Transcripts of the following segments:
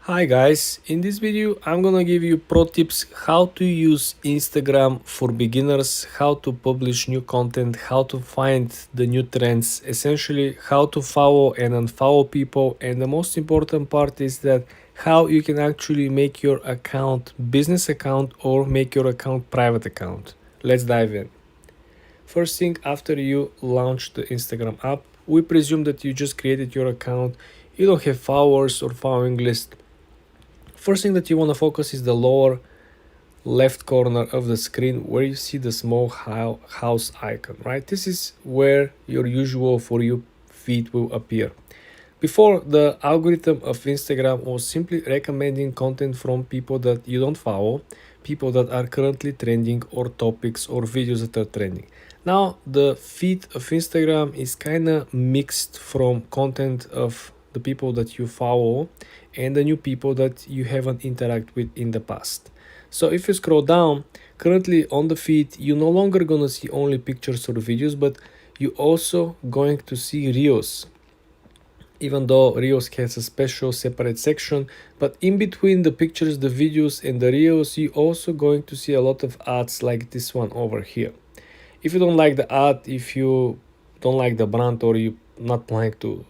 Hi guys, in this video I'm gonna give you pro tips how to use Instagram for beginners, how to publish new content, how to find the new trends, essentially how to follow and unfollow people, and the most important part is that how you can actually make your account business account or make your account private account. Let's dive in. First thing, after you launch the Instagram app, we presume that you just created your account, you don't have followers or following list. First thing that you want to focus is the lower left corner of the screen where you see the small house icon, right? This is where your usual For You feed will appear. Before, the algorithm of Instagram was simply recommending content from people that you don't follow, people that are currently trending, or topics or videos that are trending. Now, the feed of Instagram is kind of mixed from content of the people that you follow and the new people that you haven't interacted with in the past. So if you scroll down, currently on the feed, you're no longer gonna see only pictures or videos, but you also going to see reels, even though Reels has a special separate section. But in between the pictures, the videos, and the Reels, you also going to see a lot of ads like this one over here. If you don't like the ad, if you don't like the brand, or you not planning to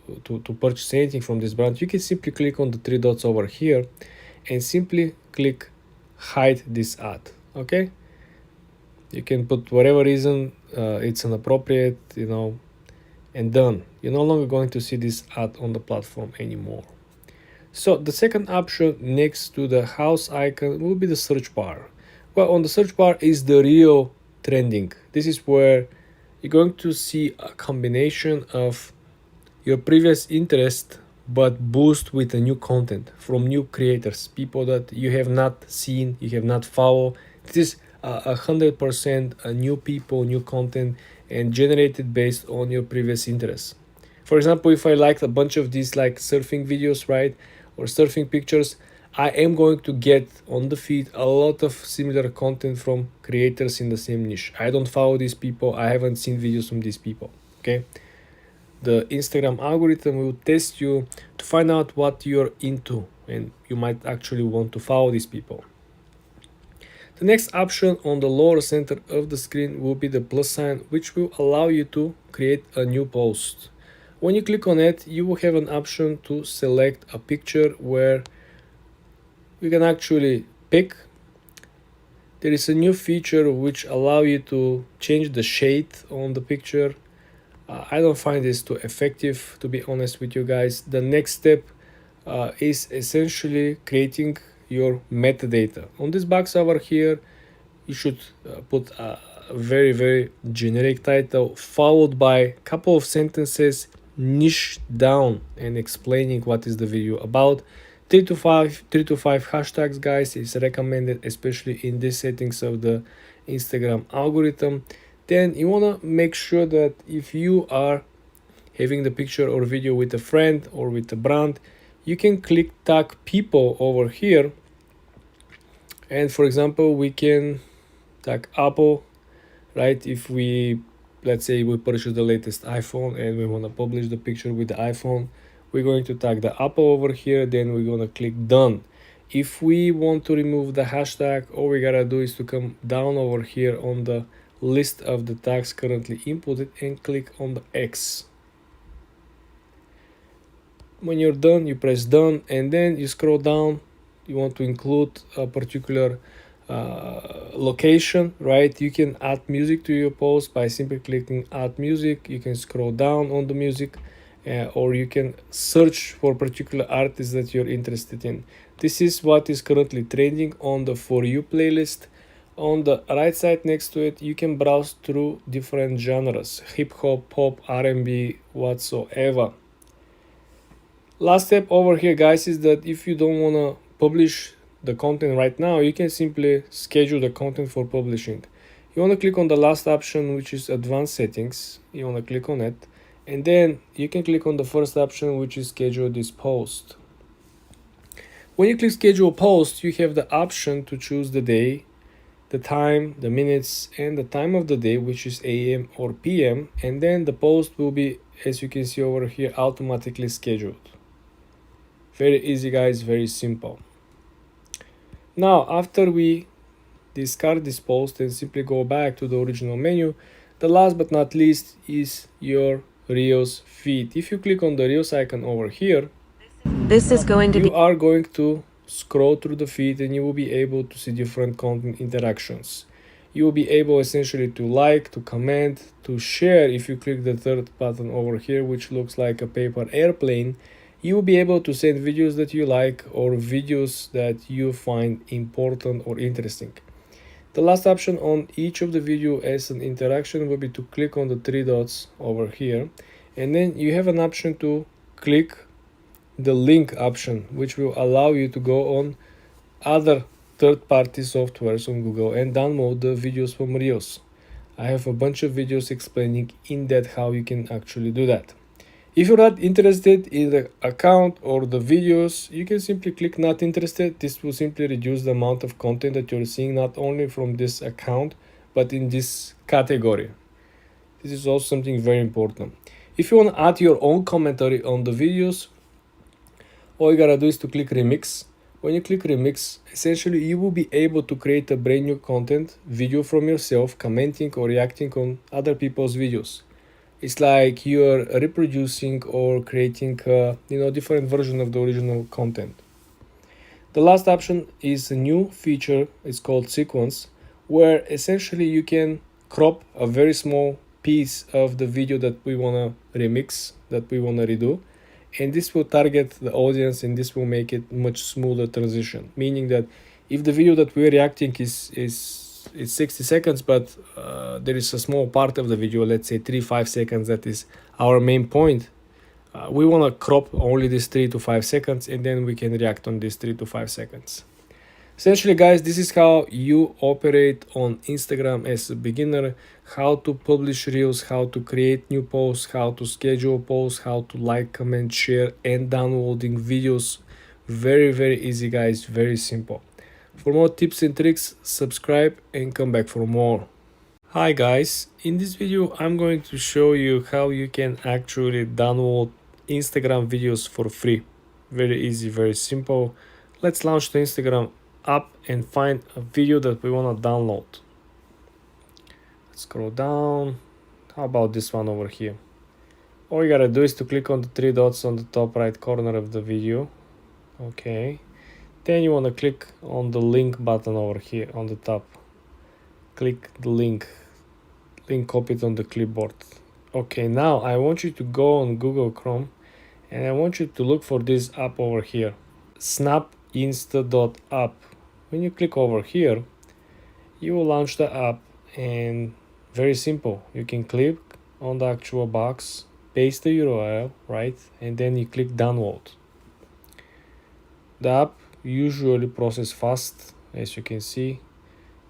purchase anything from this brand, you can simply click on the three dots over here and simply click hide this ad. Okay, you can put whatever reason it's inappropriate, and done. You're no longer going to see this ad on the platform anymore. So the second option next to the house icon will be the search bar. Well, on the search bar is the real trending. This is where you're going to see a combination of your previous interest but boost with a new content from new creators, people that you have not seen, you have not followed. This is 100% new people, new content, and generated based on your previous interests. For example, if I liked a bunch of these like surfing videos, right, or surfing pictures, I am going to get on the feed a lot of similar content from creators in the same niche. I don't follow these people, I haven't seen videos from these people. Okay, the Instagram algorithm will test you to find out what you're into, and you might actually want to follow these people. The next option on the lower center of the screen will be the plus sign, which will allow you to create a new post. When you click on it, you will have an option to select a picture where you can actually pick. There is a new feature which allow you to change the shade on the picture. I don't find this too effective, to be honest with you guys. The next step is essentially creating your metadata. On this box over here, you should put a very generic title followed by a couple of sentences niche down and explaining what is the video about. 3 to 5 hashtags, guys, is recommended, especially in these settings of the Instagram algorithm. Then you want to make sure that if you are having the picture or video with a friend or with a brand, you can click tag people over here. And for example, we can tag Apple, right? If we, let's say we purchase the latest iPhone and we want to publish the picture with the iPhone, we're going to tag the Apple over here, then we're going to click done. If we want to remove the hashtag, all we gotta do is to come down over here on the list of the tags currently inputted and click on the X. When you're done, you press done, and then you scroll down. You want to include a particular location, right? You can add music to your post by simply clicking add music. You can scroll down on the music, or you can search for particular artists that you're interested in. This is what is currently trending on the For You playlist. On the right side next to it, you can browse through different genres: hip hop, pop, R&B, whatsoever. Last step over here, guys, is that if you don't want to publish the content right now, you can simply schedule the content for publishing. You want to click on the last option, which is advanced settings. You want to click on it, and then you can click on the first option, which is schedule this post. When you click schedule post, you have the option to choose the day, the time, the minutes, and the time of the day, which is AM or PM, and then the post will be, as you can see over here, automatically scheduled. Very easy, guys, very simple. Now, after we discard this post and simply go back to the original menu, the last but not least is your Reels feed. If you click on the Reels icon over here, you are going to scroll through the feed and you will be able to see different content interactions. You will be able essentially to like, to comment, to share. If you click the third button over here, which looks like a paper airplane, you will be able to send videos that you like or videos that you find important or interesting. The last option on each of the video as an interaction will be to click on the three dots over here, and then you have an option to click the link option, which will allow you to go on other third-party softwares on Google and download the videos from Reels. I have a bunch of videos explaining in depth how you can actually do that. If you're not interested in the account or the videos, you can simply click not interested. This will simply reduce the amount of content that you're seeing not only from this account but in this category. This is also something very important. If you want to add your own commentary on the videos, all you gotta do is to click remix. When you click remix, essentially you will be able to create a brand new content video from yourself, commenting or reacting on other people's videos. It's like you're reproducing or creating a different version of the original content. The last option is a new feature. It's called sequence, where essentially you can crop a very small piece of the video that we want to remix, that we want to redo, and this will target the audience and this will make it much smoother transition, meaning that if the video that we're reacting is 60 seconds, but there is a small part of the video, let's say 3-5 seconds, that is our main point, we want to crop only this 3 to 5 seconds and then we can react on this 3 to 5 seconds. Essentially, guys, this is how you operate on Instagram as a beginner, how to publish reels, how to create new posts, how to schedule posts, how to like, comment, share, and downloading videos. Very, very easy, guys, very simple. For more tips and tricks, subscribe and come back for more. Hi guys, in this video I'm going to show you how you can actually download Instagram videos for free. Very easy, very simple. Let's launch the Instagram app and find a video that we want to download. Let's scroll down. How about this one over here? All you gotta do is to click on the three dots on the top right corner of the video. Okay. Then you want to click on the link button over here on the top. Click the link copied on the clipboard. Okay, now I want you to go on Google Chrome and I want you to look for this app over here, snapinsta.app. When you click over here, you will launch the app, and very simple, you can click on the actual box, paste the URL, right, and then you click download. The app usually processes fast, as you can see.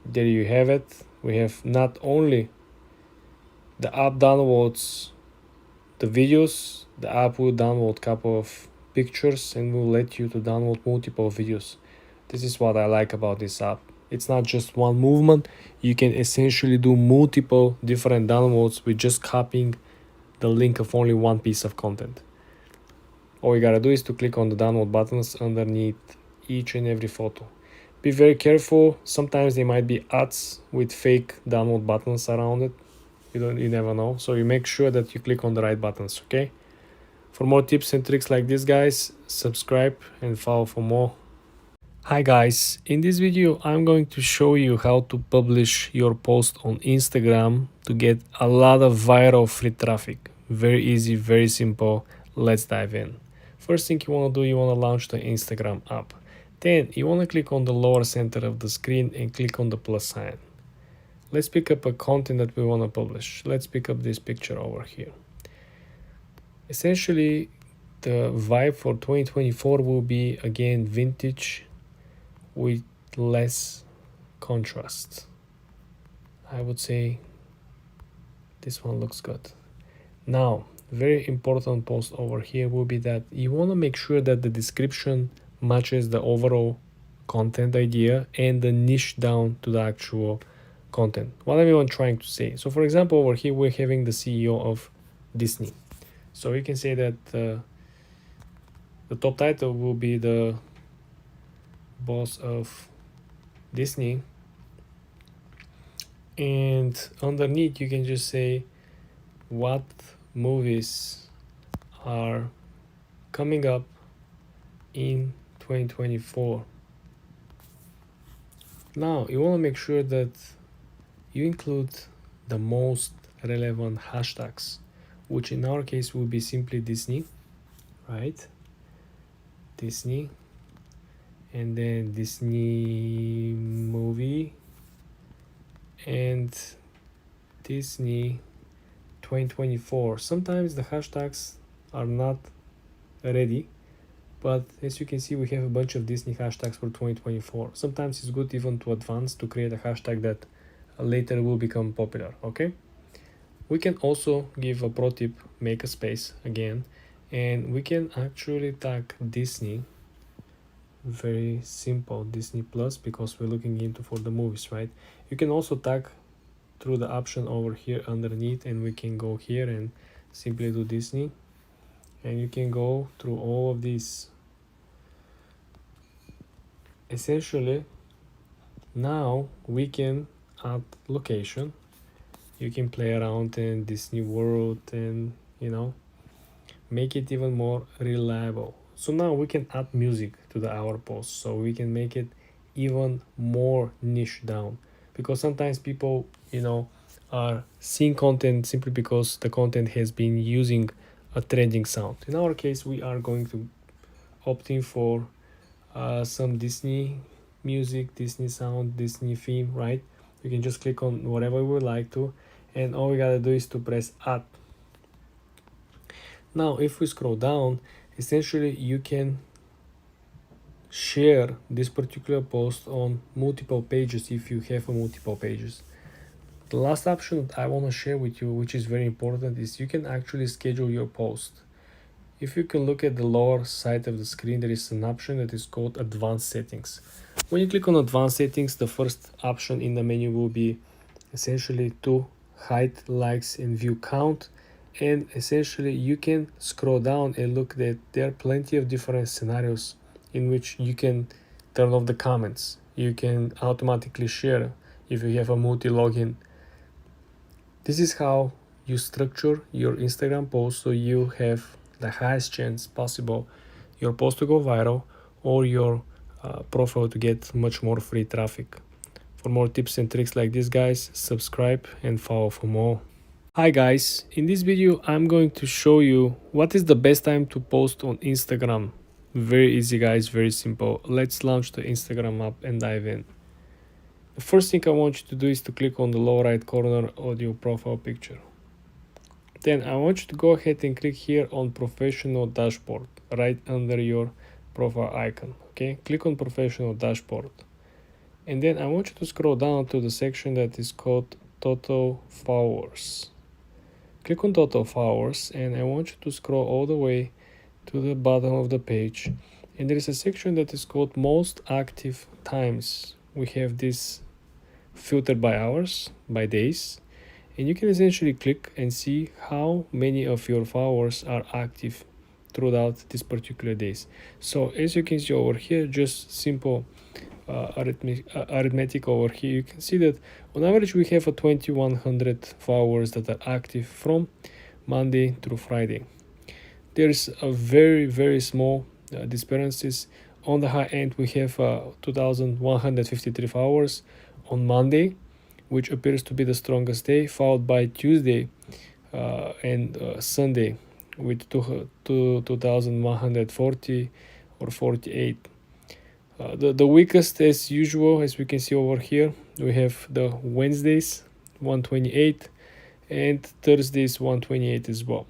There you have it. We have not only the app downloads the videos, the app will download a couple of pictures and will let you to download multiple videos. This is what I like about this app. It's not just one movement. You can essentially do multiple different downloads with just copying the link of only one piece of content. All you gotta do is to click on the download buttons underneath each and every photo. Be very careful. Sometimes there might be ads with fake download buttons around it. You never know. So you make sure that you click on the right buttons, okay? For more tips and tricks like this, guys, subscribe and follow for more. Hi guys, in this video I'm going to show you how to publish your post on Instagram to get a lot of viral free traffic. Very easy, very simple. Let's dive in. First thing you want to do, you want to launch the Instagram app. Then you want to click on the lower center of the screen and click on the plus sign. Let's pick up a content that we want to publish. Let's pick up this picture over here. Essentially, the vibe for 2024 will be again vintage with less contrast. I would say this one looks good. Now, very important post over here will be that you want to make sure that the description matches the overall content idea and the niche down to the actual content. What am I trying to say? So for example, over here we're having the CEO of Disney. So we can say that the The top title will be the boss of Disney, and underneath you can just say what movies are coming up in 2024. Now you want to make sure that you include the most relevant hashtags, which in our case will be simply Disney, right? Disney, and then Disney movie, and Disney 2024. Sometimes the hashtags are not ready, but as you can see, we have a bunch of Disney hashtags for 2024. Sometimes it's good even to advance to create a hashtag that later will become popular. Okay, we can also give a pro tip: make a space again, and we can actually tag Disney. Very simple, Disney Plus, because we're looking into for the movies, right? You can also tag through the option over here underneath, and we can go here and simply do Disney, and you can go through all of these. Essentially, now we can add location. You can play around in Disney World and make it even more reliable. So now we can add music to our post, so we can make it even more niche down, because sometimes people are seeing content simply because the content has been using a trending sound. In our case, we are going to opt in for some Disney music, Disney sound, Disney theme, right? You can just click on whatever we would like to, and all we gotta do is to press add. Now if we scroll down, essentially you can share this particular post on multiple pages if you have multiple pages. The last option that I want to share with you, which is very important, is you can actually schedule your post. If you can look at the lower side of the screen, there is an option that is called advanced settings. When you click on advanced settings, the first option in the menu will be essentially to hide likes and view count, and essentially you can scroll down and look that there are plenty of different scenarios in which you can turn off the comments. You can automatically share if you have a multi-login. This is how you structure your Instagram post, so you have the highest chance possible your post to go viral or your profile to get much more free traffic. For more tips and tricks like this, guys, subscribe and follow for more. Hi guys, in this video I'm going to show you what is the best time to post on Instagram. Very easy guys, very simple. Let's launch the Instagram app and dive in. The first thing I want you to do is to click on the lower right corner of your profile picture. Then I want you to go ahead and click here on professional dashboard right under your profile icon. Okay, click on professional dashboard, and then I want you to scroll down to the section that is called total followers. Click on total followers, and I want you to scroll all the way to the bottom of the page, and there is a section that is called most active times. We have this filtered by hours, by days, and you can essentially click and see how many of your followers are active throughout these particular days. So as you can see over here, just simple arithmetic over here, you can see that on average we have a 2100 followers that are active from Monday through Friday. There's a very small discrepancies. On the high end we have 2153 followers on Monday, which appears to be the strongest day, followed by Tuesday and Sunday with 2140 or 48. The weakest, as usual, as we can see over here, we have the Wednesdays 128 and Thursdays 128 as well.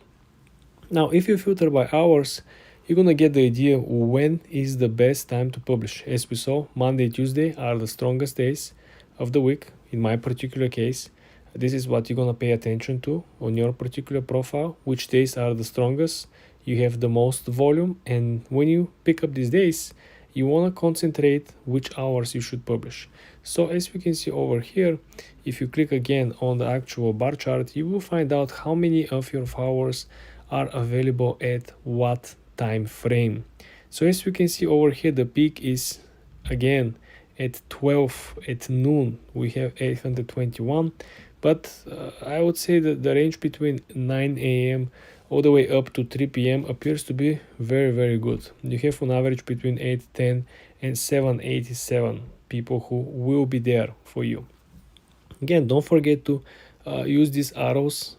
Now if you filter by hours, you're gonna get the idea when is the best time to publish. As we saw, Monday, Tuesday are the strongest days of the week. In my particular case, this is what you're gonna pay attention to on your particular profile, which days are the strongest, you have the most volume, and when you pick up these days, you want to concentrate which hours you should publish. So as we can see over here, if you click again on the actual bar chart, you will find out how many of your followers are available at what time frame. So as you can see over here, the peak is again at 12 at noon. We have 821, but I would say that the range between 9 a.m. all the way up to 3 p.m. appears to be very, very good. You have on average between 810 and 787 people who will be there for you. Again, don't forget to use these arrows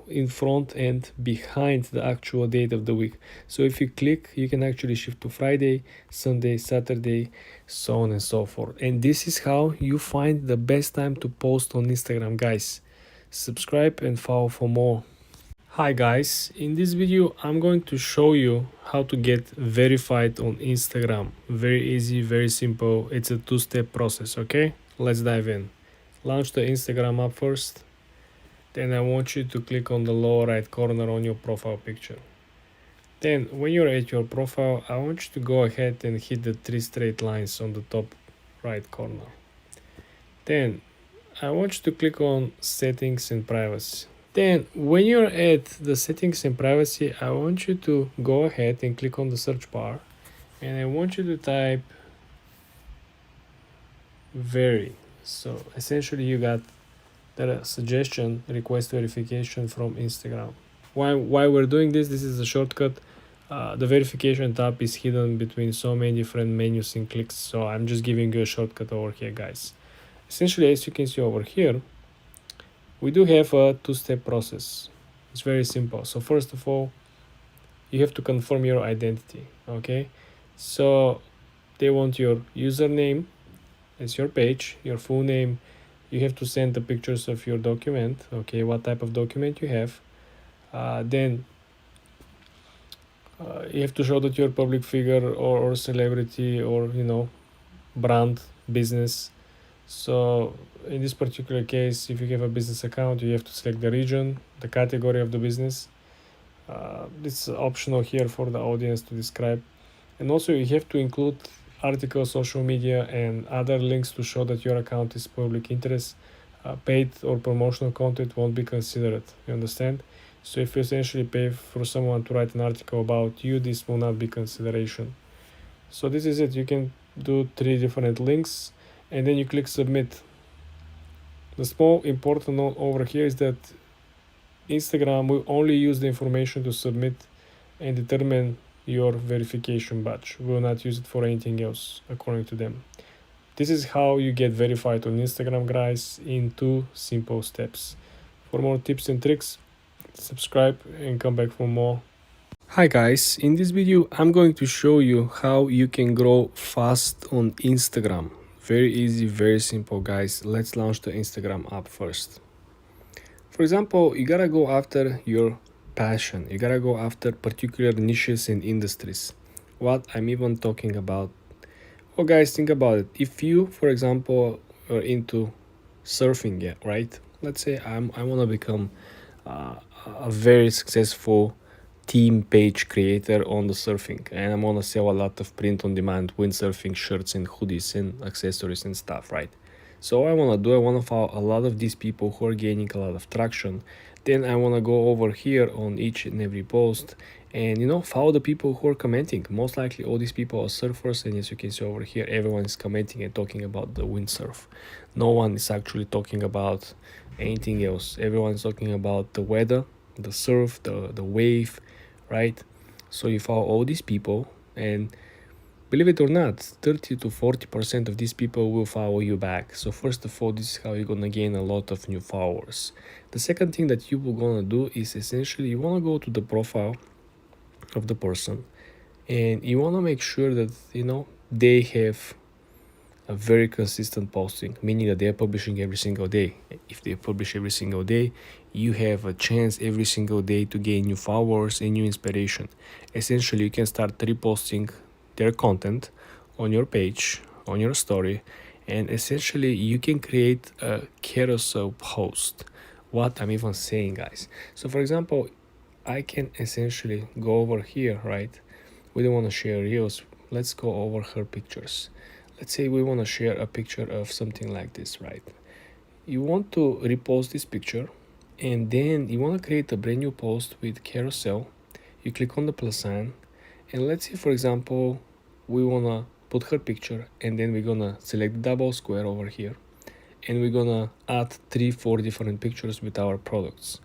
in front and behind the actual date of the week. So if you click, you can actually shift to Friday, Sunday, Saturday, so on and so forth. And this is how you find the best time to post on Instagram, guys. Subscribe and follow for more. Hi guys, in this video I'm going to show you how to get verified on Instagram. Very easy, very simple. It's a two-step process, okay? Let's dive in. Launch the Instagram app first. Then I want you to click on the lower right corner on your profile picture. Then when you're at your profile, I want you to go ahead and hit the three straight lines on the top right corner. Then I want you to click on settings and privacy. Then when you're at the settings and privacy, I want you to go ahead and click on the search bar, and I want you to type very. So essentially you got the suggestion request verification from Instagram. Why we're doing this is a shortcut. The verification tab is hidden between so many different menus and clicks, so I'm just giving you a shortcut over here, guys. Essentially, as you can see over here, we do have a two-step process. It's very simple. So first of all, you have to confirm your identity, okay? So they want your username as your page, your full name. You have to send the pictures of your document, okay, what type of document you have. Then you have to show that you're a public figure or celebrity or, brand, business. So in this particular case, if you have a business account, you have to select the region, the category of the business. It's optional here for the audience to describe. And also you have to include articles, social media, and other links to show that your account is public interest. Paid or promotional content won't be considered. You understand? So if you essentially pay for someone to write an article about you, this will not be consideration. So this is it. You can do 3 different links, and then you click submit. The small important note over here is that Instagram will only use the information to submit and determine your verification badge. We will not use it for anything else, according to them. This is how you get verified on Instagram, guys, in 2 simple steps. For more tips and tricks, subscribe and come back for more. Hi guys, in this video I'm going to show you how you can grow fast on Instagram. Very easy, very simple, guys. Let's launch the Instagram app first. For example, you gotta go after your passion. You gotta go after particular niches and industries. What I'm even talking about. Well, guys, think about it. If you, for example, are into surfing, yeah, right? Let's say I want to become a very successful team page creator on the surfing, and I'm gonna sell a lot of print on demand windsurfing shirts and hoodies and accessories and stuff, right? So what I want to follow a lot of these people who are gaining a lot of traction. Then I want to go over here on each and every post and follow the people who are commenting. Most likely all these people are surfers, and as you can see over here, everyone is commenting and talking about the windsurf. No one is actually talking about anything else. Everyone is talking about the weather, the surf, the wave, right? So you follow all these people, and believe it or not, 30 to 40% of these people will follow you back. So first of all, this is how you're gonna gain a lot of new followers. The second thing that you will gonna do is essentially you wanna go to the profile of the person, and you wanna make sure that they have a very consistent posting, meaning that they're publishing every single day. If they publish every single day, you have a chance every single day to gain new followers and new inspiration. Essentially, you can start reposting their content on your page, on your story, and essentially you can create a carousel post. What I'm even saying, guys. So for example, I can essentially go over here, right? We don't want to share reels. Let's go over her pictures. Let's say we want to share a picture of something like this, right? You want to repost this picture, and then you want to create a brand new post with carousel. You click on the plus sign, And let's say, for example, we wanna put her picture, and then we're gonna select the double square over here, and we're gonna add 3-4 different pictures with our products.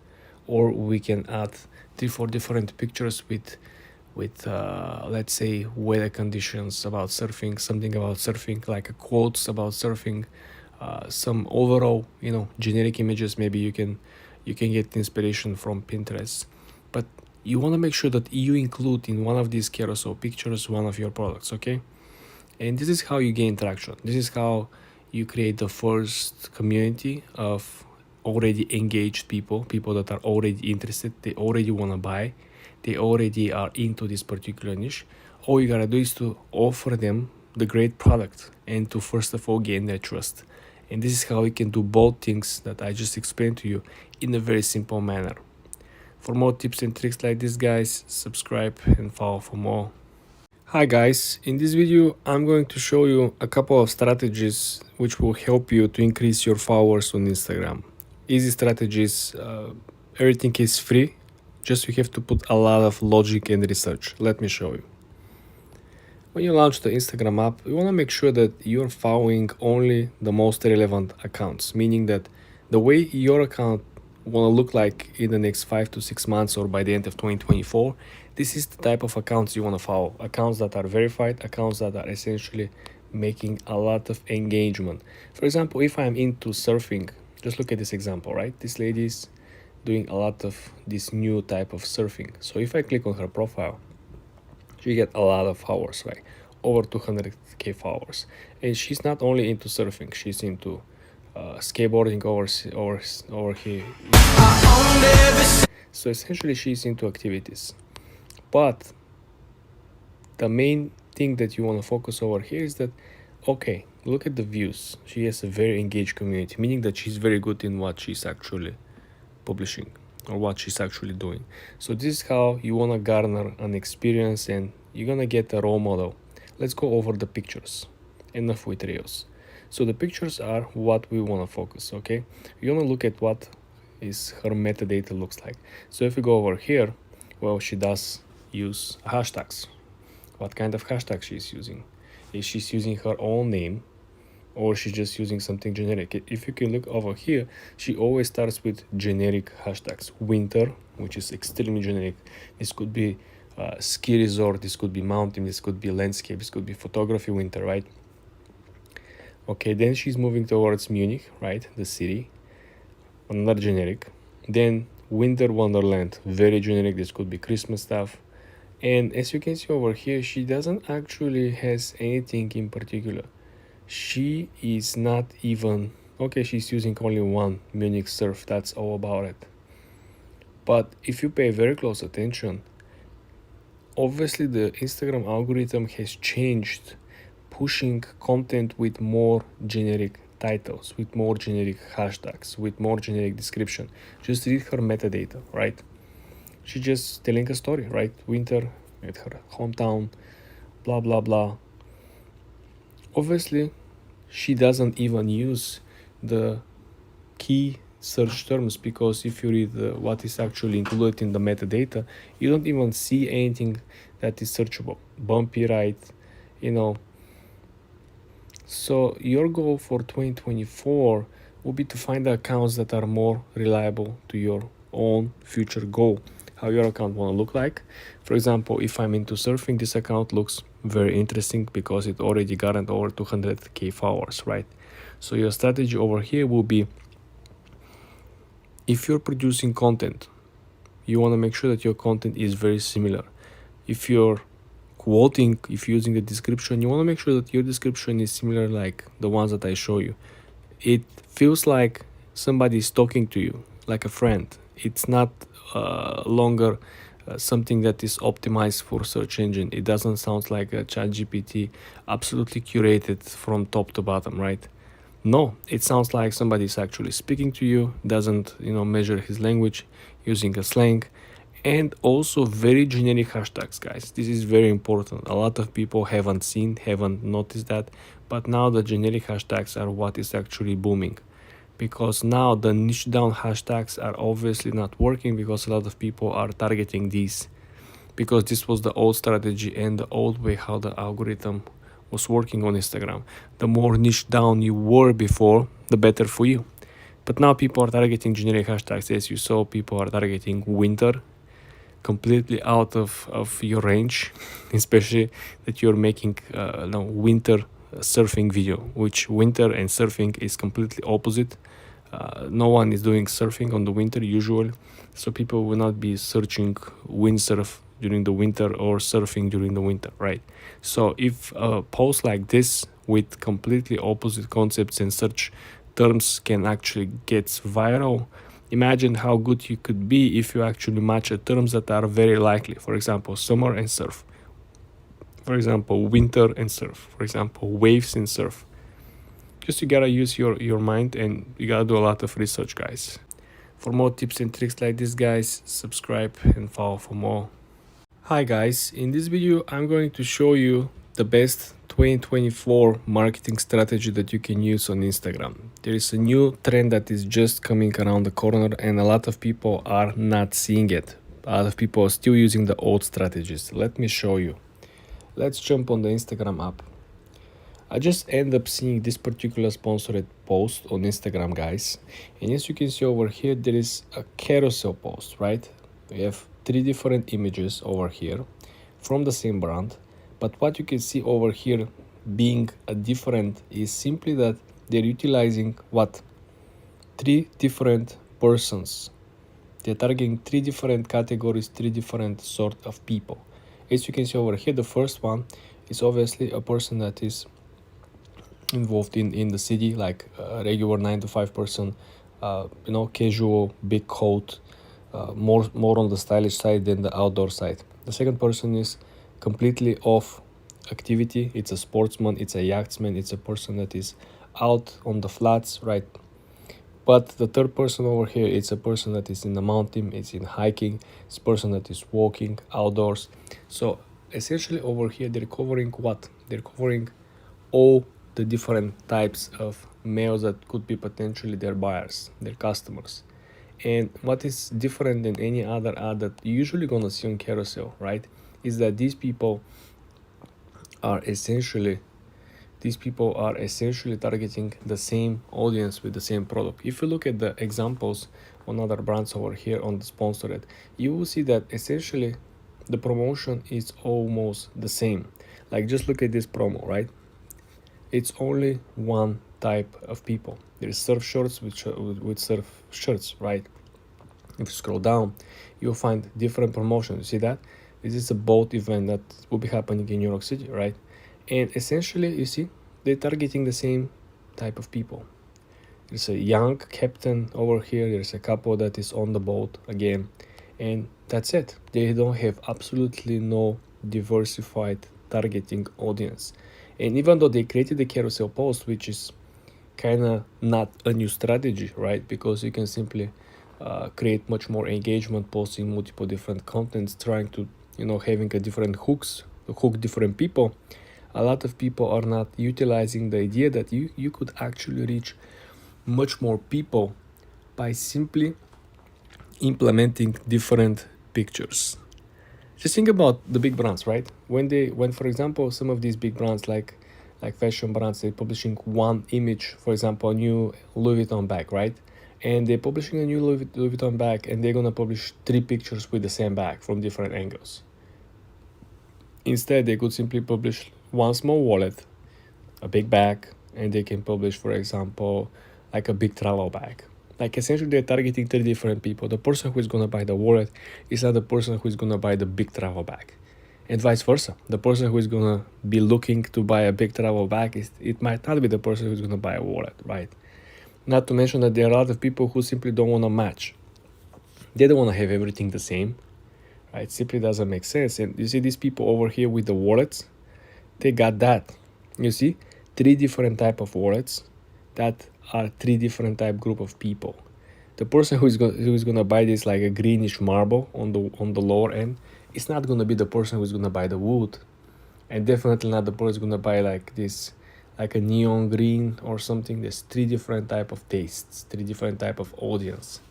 Or we can add 3-4 different pictures with let's say weather conditions about surfing, something about surfing, like quotes about surfing, some overall generic images. Maybe you can get inspiration from Pinterest, but you want to make sure that you include in one of these carousel pictures one of your products, okay? And this is how you gain traction. This is how you create the first community of already engaged people that are already interested, they already want to buy, they already are into this particular niche. All you gotta do is to offer them the great product and to first of all gain their trust. And this is how you can do both things that I just explained to you in a very simple manner. For more tips and tricks like this, guys, subscribe and follow for more. Hi guys, in this video I'm going to show you a couple of strategies which will help you to increase your followers on Instagram. Easy strategies, everything is free, just you have to put a lot of logic and research. Let me show you. When you launch the Instagram app, you want to make sure that you're following only the most relevant accounts, meaning that the way your account want to look like in the next 5 to 6 months or by the end of 2024, this is the type of accounts you want to follow. Accounts that are verified, accounts that are essentially making a lot of engagement. For example, if I'm into surfing, just look at this example, right? This lady is doing a lot of this new type of surfing. So if I click on her profile, she get a lot of followers, right? Over 200k followers. And she's not only into surfing, she's into skateboarding over here. So essentially she's into activities. But the main thing that you want to focus over here is that, okay, look at the views. She has a very engaged community, meaning that she's very good in what she's actually publishing or what she's actually doing. So this is how you want to garner an experience and you're going to get a role model. Let's go over the pictures. Enough with reels. So the pictures are what we want to focus, okay? You want to look at what is her metadata looks like. So if we go over here, well, she does use hashtags. What kind of hashtags she's using? Is she's using her own name or she's just using something generic? If you can look over here, she always starts with generic hashtags. Winter, which is extremely generic. This could be ski resort, this could be mountain, this could be landscape, this could be photography winter, right? Okay, then she's moving towards Munich, right? The city, another generic. Then winter wonderland, very generic. This could be Christmas stuff. And as you can see over here, she doesn't actually has anything in particular. She is not even, okay, she's using only one Munich surf. That's all about it. But if you pay very close attention, obviously the Instagram algorithm has changed, pushing content with more generic titles, with more generic hashtags, with more generic description. Just read her metadata, right? She's just telling a story, right? Winter at her hometown, blah, blah, blah. Obviously, she doesn't even use the key search terms, because if you read what is actually included in the metadata, you don't even see anything that is searchable. Bumpy ride, So your goal for 2024 will be to find the accounts that are more reliable to your own future goal. How your account want to look like. For example, if I'm into surfing, this account looks very interesting because it already garnered over 200k followers, right? So your strategy over here will be, if you're producing content, you want to make sure that your content is very similar. If you're quoting, if you're using the description, you want to make sure that your description is similar like the ones that I show you. It feels like somebody is talking to you, like a friend. It's not longer something that is optimized for search engine. It doesn't sound like a ChatGPT, absolutely curated from top to bottom, right? No, it sounds like somebody is actually speaking to you, doesn't measure his language using a slang. And also very generic hashtags, guys. This is very important. A lot of people haven't noticed that, but now the generic hashtags are what is actually booming, because now the niche down hashtags are obviously not working because a lot of people are targeting these because this was the old strategy and the old way how the algorithm was working on Instagram. The more niche down you were before, the better for you. But now people are targeting generic hashtags. As you saw, people are targeting winter, completely out of your range, especially that you're making winter surfing video, which winter and surfing is completely opposite. No one is doing surfing on the winter usually, so people will not be searching windsurf during the winter or surfing during the winter, right? So if a post like this with completely opposite concepts and search terms can actually get viral, imagine how good you could be if you actually match terms that are very likely. For example, summer and surf. For example, winter and surf. For example, waves and surf. Just you gotta use your mind and you gotta do a lot of research, guys. For more tips and tricks like this, guys, subscribe and follow for more. Hi guys, in this video I'm going to show you the best 2024 marketing strategy that you can use on Instagram. There is a new trend that is just coming around the corner and a lot of people are not seeing it. A lot of people are still using the old strategies. Let me show you. Let's jump on the Instagram app. I just end up seeing this particular sponsored post on Instagram, guys. And as you can see over here, there is a carousel post, right? We have 3 different images over here from the same brand. But what you can see over here being a different is simply that they're utilizing what? 3 different persons. They're targeting 3 different categories, 3 different sort of people. As you can see over here, the first one is obviously a person that is involved in the city, like a regular 9 to 5 person, casual, big coat, more on the stylish side than the outdoor side. The second person is completely off activity. It's a sportsman, it's a yachtsman, it's a person that is out on the flats, right? But the third person over here, it's a person that is in the mountain, it's in hiking, it's a person that is walking outdoors. So essentially over here, they're covering what? They're covering all the different types of males that could be potentially their buyers, their customers. And what is different than any other ad that you're usually gonna see on carousel, right, is that these people are essentially targeting the same audience with the same product. If you look at the examples on other brands over here on the sponsored, you will see that essentially the promotion is almost the same. Like just look at this promo, right? It's only one type of people. There's surf shorts with surf shirts, right? If you scroll down, you'll find different promotions. You see that? This is a boat event that will be happening in New York City, right? And essentially, you see, they're targeting the same type of people. There's a young captain over here. There's a couple that is on the boat again. And that's it. They don't have absolutely no diversified targeting audience. And even though they created the carousel post, which is kind of not a new strategy, right? Because you can simply create much more engagement, posting multiple different contents, trying to, having a different hook different people. A lot of people are not utilizing the idea that you could actually reach much more people by simply implementing different pictures. Just think about the big brands, right? When for example, some of these big brands like fashion brands, they're publishing one image, for example, a new Louis Vuitton bag, right? And they're publishing a new Louis Vuitton bag and they're gonna publish 3 pictures with the same bag from different angles. Instead, they could simply publish one small wallet, a big bag, and they can publish, for example, like a big travel bag. Like essentially they're targeting 3 different people. The person who is going to buy the wallet is not the person who is going to buy the big travel bag. And vice versa. The person who is going to be looking to buy a big travel bag, it might not be the person who is going to buy a wallet, right? Not to mention that there are a lot of people who simply don't want to match. They don't want to have everything the same, right? It simply doesn't make sense. And you see these people over here with the wallets, they got that. You see, 3 different type of wallets that are 3 different type group of people. The person who is going to buy this like a greenish marble on the lower end, it's not going to be the person who is going to buy the wood, and definitely not the person who's going to buy like this, like a neon green or something. There's 3 different type of tastes, 3 different type of audience.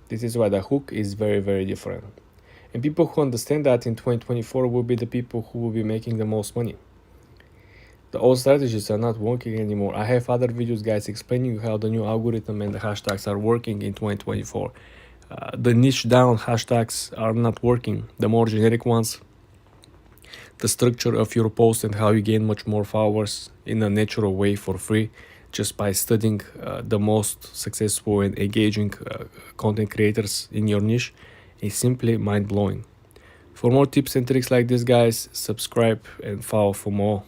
This is why the hook is very, very different. And people who understand that in 2024 will be the people who will be making the most money. The old strategies are not working anymore. I have other videos, guys, explaining how the new algorithm and the hashtags are working in 2024. The niche down hashtags are not working. The more generic ones, the structure of your post and how you gain much more followers in a natural way for free, just by studying the most successful and engaging content creators in your niche, is simply mind-blowing. For more tips and tricks like this, guys, subscribe and follow for more.